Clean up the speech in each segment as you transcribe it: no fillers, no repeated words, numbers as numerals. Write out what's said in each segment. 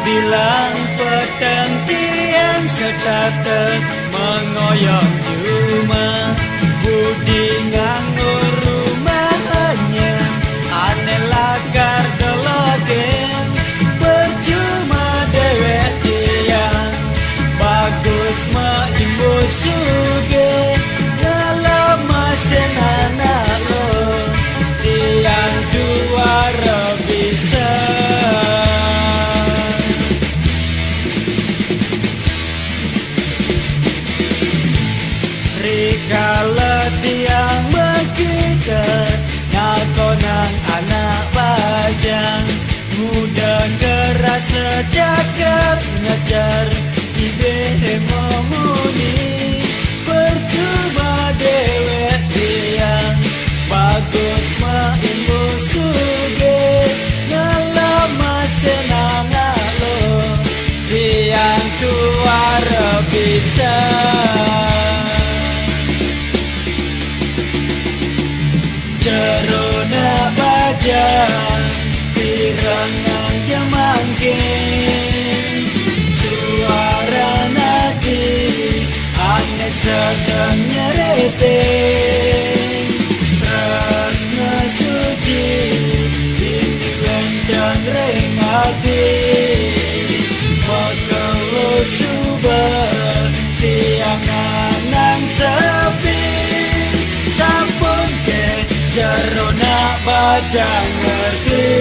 bilang petang tiang sedatek mengoyong cuma budi nganggur rumahnya aneh lagar delogen percuma dewek tiang bagus maimbu suge ngelama senana lo tiang dua bisa Rikala tiang begitu ngakonang anak bajang muda keras sejagat ngejar ibe memuni percuma dewek tiang bagus main musuge ngelama senana lo tiang tua bisa Cerona bajang pirangan jamangkin suara nadi aneh sedang nyereteng tresna suci ini wendang rengati makalo subah tiang anang sepi sampun ke Cerona bajang ngerti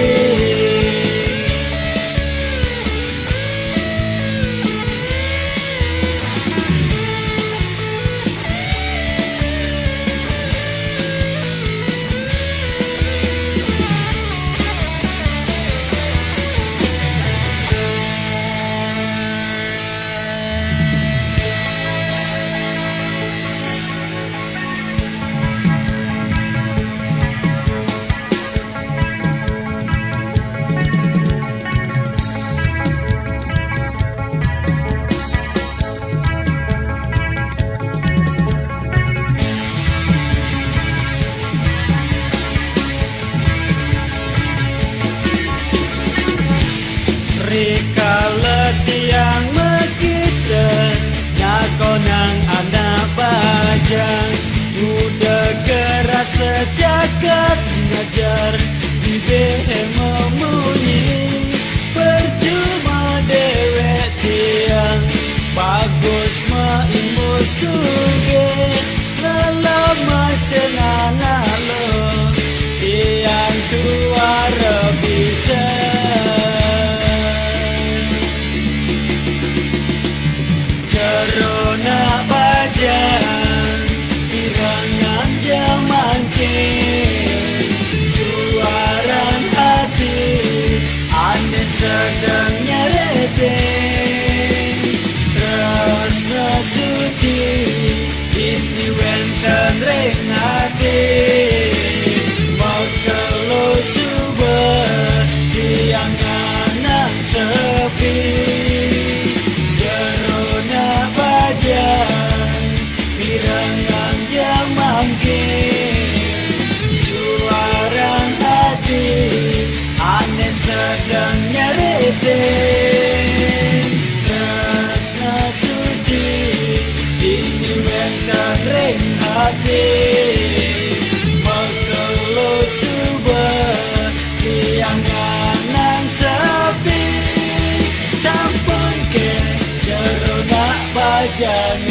Rikala tiang megita ngakonang anak bajang muda keras sejagat ngajar ibe memunyi percuma dewek tiang bagus main musuge ngelama senana lo tiang tua bisa Cerona bajang pirangan jamangkin suaran hati aneh sedang nyereteng tresna suci ini wenten rengati makalo subah tiang anang sepi pirangan jamangkin suaran hati aneh sedang nyereteng tresna suci ini wenten ring hati makalo subah tiang anang sepi sampun ke Cerona bajang